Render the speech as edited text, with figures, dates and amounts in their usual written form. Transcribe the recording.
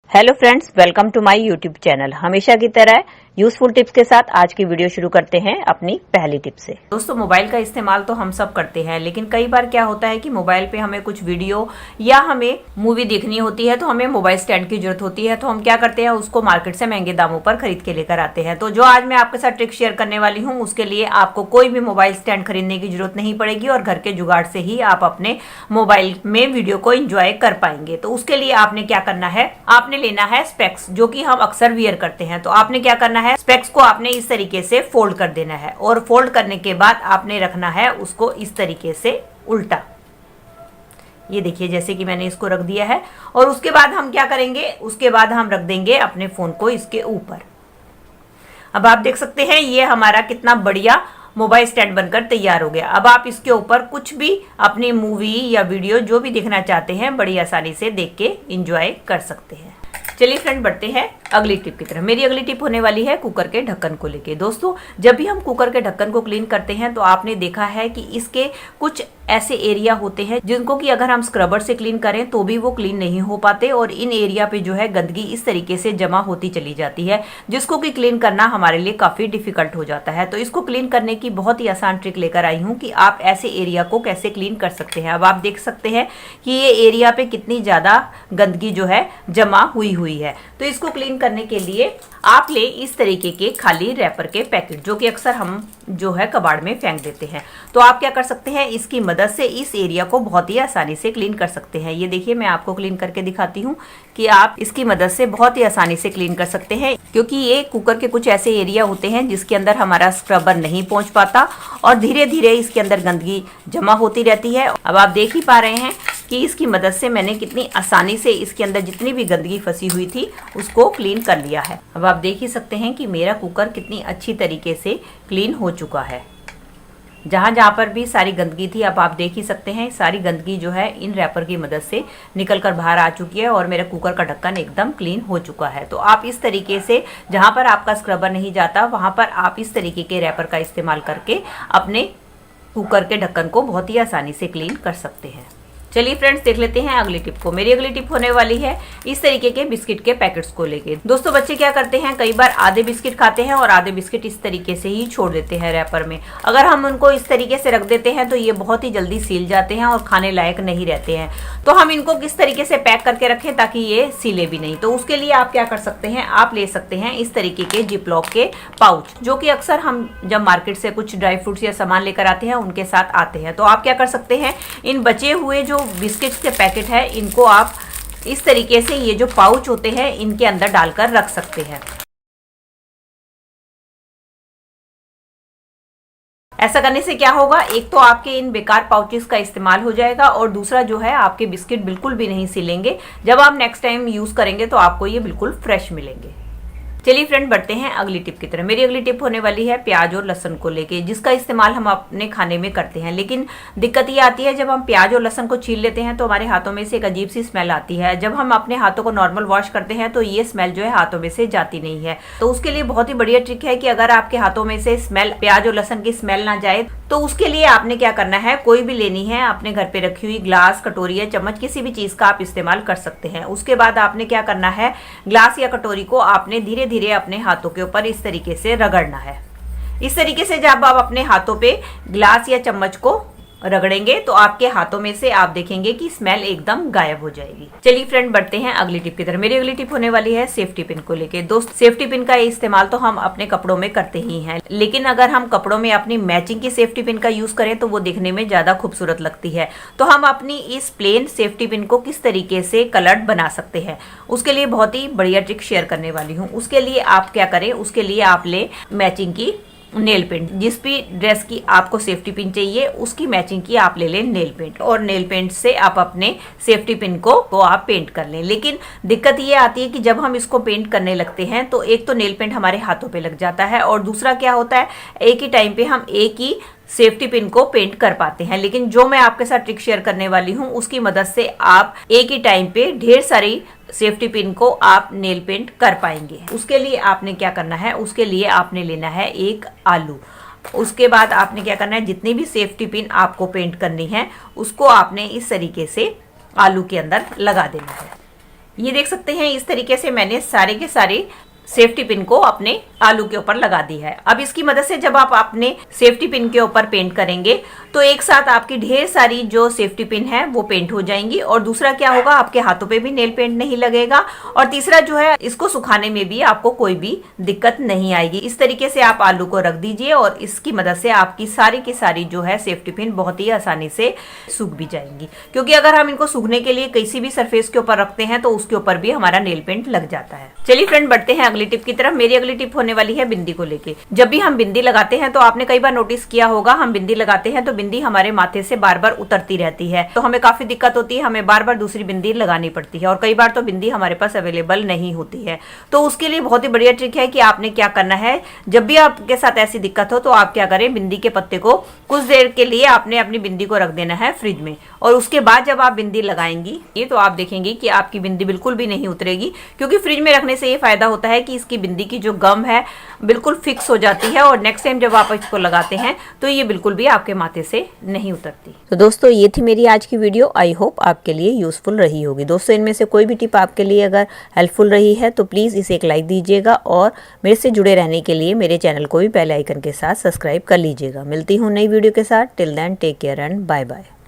Hello friends, welcome to my YouTube channel. हमेशा की तरह यूजफुल टिप्स के साथ आज की वीडियो शुरू करते हैं अपनी पहली टिप से। दोस्तों, मोबाइल का इस्तेमाल तो हम सब करते हैं, लेकिन कई बार क्या होता है कि मोबाइल पे हमें कुछ वीडियो या हमें मूवी देखनी होती है तो हमें मोबाइल स्टैंड की जरूरत होती है। तो हम क्या करते हैं, उसको मार्केट से महंगे दामों पर खरीद के लेकर आते हैं। तो जो आज मैं आपके साथ ट्रिक शेयर करने वाली हूँ, उसके लिए आपको कोई भी मोबाइल स्टैंड खरीदने की जरूरत नहीं पड़ेगी और घर के जुगाड़ से ही आप अपने मोबाइल में वीडियो को एंजॉय कर पाएंगे। तो उसके लिए आपने क्या करना है, आपने लेना है स्पेक्स, जो कि हम अक्सर वियर करते हैं। तो आपने क्या करना है, स्पेक्स को आपने इस तरीके से फोल्ड कर देना है और फोल्ड करने के बाद आपने रखना है उसको इस तरीके से उल्टा। ये देखिए, जैसे कि मैंने इसको रख दिया है। और उसके बाद हम क्या करेंगे, उसके बाद हम रख देंगे अपने फोन को इसके ऊपर। अब आप देख सकते हैं ये हमारा कितना बढ़िया मोबाइल स्टैंड बनकर तैयार हो गया। अब आप इसके ऊपर कुछ भी अपनी मूवी या वीडियो जो भी देखना चाहते हैं बड़ी आसानी से देख के एंजॉय कर सकते हैं। चलिए फ्रेंड, बढ़ते हैं अगली टिप की तरफ। मेरी अगली टिप होने वाली है कुकर के ढक्कन को लेके। दोस्तों, जब भी हम कुकर के ढक्कन को क्लीन करते हैं तो आपने देखा है कि इसके कुछ ऐसे एरिया होते हैं जिनको कि अगर हम स्क्रबर से क्लीन करें तो भी वो क्लीन नहीं हो पाते और इन एरिया पे जो है गंदगी इस तरीके से जमा होती चली जाती है, जिसको कि क्लीन करना हमारे लिए काफी डिफिकल्ट हो जाता है। तो इसको क्लीन करने की बहुत ही आसान ट्रिक लेकर आई हूँ कि आप ऐसे एरिया को कैसे क्लीन कर सकते हैं। अब आप देख सकते हैं कि ये एरिया पे कितनी ज्यादा गंदगी जो है जमा हुई है। तो इसको क्लीन करने के लिए आप ले इस तरीके के खाली रैपर के पैकेट, जो कि अक्सर हम जो है कबाड़ में फेंक देते हैं। तो आप क्या कर सकते हैं, इसकी मदद से इस एरिया को बहुत ही आसानी से क्लीन कर सकते हैं। ये देखिए, मैं आपको क्लीन करके दिखाती हूँ कि आप इसकी मदद से बहुत ही आसानी से क्लीन कर सकते हैं, क्योंकि ये कुकर के कुछ ऐसे एरिया होते हैं जिसके अंदर हमारा स्क्रबर नहीं पहुंच पाता और धीरे धीरे इसके अंदर गंदगी जमा होती रहती है। अब आप देख ही पा रहे हैं कि इसकी मदद से मैंने कितनी आसानी से इसके अंदर जितनी भी गंदगी फंसी हुई थी उसको क्लीन कर लिया है। अब आप देख ही सकते हैं कि मेरा कुकर कितनी अच्छी तरीके से क्लीन हो चुका है। जहां जहां पर भी सारी गंदगी थी, अब आप देख ही सकते हैं सारी गंदगी जो है इन रैपर की मदद से निकल कर बाहर आ चुकी है और मेरा कुकर का ढक्कन एकदम क्लीन हो चुका है। तो आप इस तरीके से, जहां पर आपका स्क्रबर नहीं जाता वहां पर आप इस तरीके के रैपर का इस्तेमाल करके अपने कुकर के ढक्कन को बहुत ही आसानी से क्लीन कर सकते हैं। चलिए फ्रेंड्स, देख लेते हैं अगली टिप को। मेरी अगली टिप होने वाली है इस तरीके के बिस्किट के पैकेट्स को लेके। दोस्तों, बच्चे क्या करते हैं, कई बार आधे बिस्किट खाते हैं और आधे बिस्किट इस तरीके से ही छोड़ देते हैं रैपर में। अगर हम उनको इस तरीके से रख देते हैं तो ये बहुत ही जल्दी सील जाते हैं और खाने लायक नहीं रहते हैं। तो हम इनको किस तरीके से पैक करके रखें ताकि ये सीले भी नहीं, तो उसके लिए आप क्या कर सकते हैं, आप ले सकते हैं इस तरीके के जिपलॉक के पाउच, जो कि अक्सर हम जब मार्केट से कुछ ड्राई फ्रूट्स या सामान लेकर आते हैं उनके साथ आते हैं। तो आप क्या कर सकते हैं, इन बचे हुए जो बिस्किट्स के पैकेट है इनको आप इस तरीके से, ये जो पाउच होते हैं इनके अंदर डालकर रख सकते हैं। ऐसा करने से क्या होगा, एक तो आपके इन बेकार पाउचेस का इस्तेमाल हो जाएगा और दूसरा जो है आपके बिस्किट बिल्कुल भी नहीं सिलेंगे। जब आप नेक्स्ट टाइम यूज करेंगे तो आपको ये बिल्कुल फ्रेश मिलेंगे। चलिए फ्रेंड, बढ़ते हैं अगली टिप की तरफ। मेरी अगली टिप होने वाली है प्याज और लहसुन को लेके, जिसका इस्तेमाल हम अपने खाने में करते हैं। लेकिन दिक्कत ये आती है, जब हम प्याज और लहसुन को छील लेते हैं तो हमारे हाथों में से एक अजीब सी स्मेल आती है। जब हम अपने हाथों को नॉर्मल वॉश करते हैं तो ये स्मेल जो है हाथों में से जाती नहीं है। तो उसके लिए बहुत ही बढ़िया ट्रिक है कि अगर आपके हाथों में से स्मेल, प्याज और लहसुन की स्मेल ना जाए, तो उसके लिए आपने क्या करना है, कोई भी लेनी है अपने घर पे रखी हुई ग्लास, कटोरी या चम्मच, किसी भी चीज का आप इस्तेमाल कर सकते हैं। उसके बाद आपने क्या करना है, ग्लास या कटोरी को आपने धीरे धीरे अपने हाथों के ऊपर इस तरीके से रगड़ना है। इस तरीके से जब आप अपने हाथों पे ग्लास या चम्मच को रगड़ेंगे तो आपके हाथों में से आप देखेंगे कि स्मेल एकदम गायब हो जाएगी। चलिए फ्रेंड, बढ़ते हैं अगली टिप की तरफ। मेरी अगली टिप होने वाली है सेफ्टी पिन को लेके। दोस्त, सेफ्टी पिन का इस्तेमाल तो हम अपने कपड़ों में करते ही हैं, लेकिन अगर हम कपड़ों में अपनी मैचिंग की सेफ्टी पिन का यूज करें तो वो दिखने में ज्यादा खूबसूरत लगती है। तो हम अपनी इस प्लेन सेफ्टी पिन को किस तरीके से कलर्ड बना सकते हैं, उसके लिए बहुत ही बढ़िया ट्रिक शेयर करने वाली हूँ। उसके लिए आप क्या करें, उसके लिए आप ले मैचिंग की नेल पेंट। जिस भी ड्रेस की आपको सेफ्टी पिन चाहिए उसकी मैचिंग की आप ले लें नेल पेंट, और नेल पेंट से आप अपने सेफ्टी पिन को आप पेंट कर लें। लेकिन दिक्कत ये आती है कि जब हम इसको पेंट करने लगते हैं तो एक तो नेल पेंट हमारे हाथों पे लग जाता है और दूसरा क्या होता है, एक ही टाइम पे हम एक ही सेफ्टी पिन को पेंट कर पाते हैं। लेकिन जो मैं आपके साथ ट्रिक शेयर करने वाली हूँ उसकी मदद से आप एक ही टाइम पे ढेर सारी सेफ्टी पिन को आप नेल पेंट कर पाएंगे। उसके लिए आपने क्या करना है, उसके लिए आपने लेना है एक आलू। उसके बाद आपने क्या करना है, जितनी भी सेफ्टी पिन आपको पेंट करनी है उसको आपने इस तरीके से आलू के अंदर लगा देना है। ये देख सकते हैं इस तरीके से मैंने सारे के सारे सेफ्टी पिन को अपने आलू के ऊपर लगा दी है। अब इसकी मदद से जब आप अपने सेफ्टी पिन के ऊपर पेंट करेंगे तो एक साथ आपकी ढेर सारी जो सेफ्टी पिन है वो पेंट हो जाएंगी, और दूसरा क्या होगा, आपके हाथों पे भी नेल पेंट नहीं लगेगा, और तीसरा जो है इसको सुखाने में भी आपको कोई भी दिक्कत नहीं आएगी। इस तरीके से आप आलू को रख दीजिए और इसकी मदद से आपकी सारी की सारी जो है सेफ्टी पिन बहुत ही आसानी से सूख भी जाएंगी, क्योंकि अगर हम इनको सूखने के लिए किसी भी सरफेस के ऊपर रखते हैं तो उसके ऊपर भी हमारा नेल पेंट लग जाता है। चलिए फ्रेंड, बढ़ते हैं अगली टिप की तरफ। मेरी अगली टिप होने वाली है बिंदी को लेके। जब भी हम बिंदी लगाते हैं तो आपने कई बार नोटिस किया होगा, हम बिंदी लगाते हैं तो बिंदी हमारे माथे से बार बार उतरती रहती है, तो हमें काफी दिक्कत होती है, हमें बार बार दूसरी बिंदी लगानी पड़ती है, और कई बार तो बिंदी हमारे पास अवेलेबल नहीं होती है। तो उसके लिए बहुत ही बढ़िया ट्रिक है कि आपने क्या करना है, जब भी आपके साथ ऐसी दिक्कत हो तो आप क्या करें, बिंदी के पत्ते को कुछ देर के लिए आपने अपनी बिंदी को रख देना है फ्रिज में, और उसके बाद जब आप बिंदी लगाएंगी ये तो आप देखेंगे कि आपकी बिंदी बिल्कुल भी नहीं उतरेगी, क्योंकि फ्रिज में रखने से ये फायदा होता है कि इसकी बिंदी की जो गम है बिल्कुल फिक्स हो जाती है, और नेक्स्ट टाइम जब आप इसको लगाते हैं तो ये बिल्कुल भी आपके माथे से नहीं उतरती। तो दोस्तों ये थी मेरी आज की वीडियो। आई होप आपके लिए यूजफुल रही होगी। दोस्तों इनमें से कोई भी टिप आपके लिए अगर हेल्पफुल रही है तो प्लीज इसे एक लाइक दीजिएगा, और मेरे से जुड़े रहने के लिए मेरे चैनल को भी बेल आइकन के साथ सब्सक्राइब कर लीजिएगा। मिलती हूँ नई वीडियो के साथ। Till then take care and bye bye.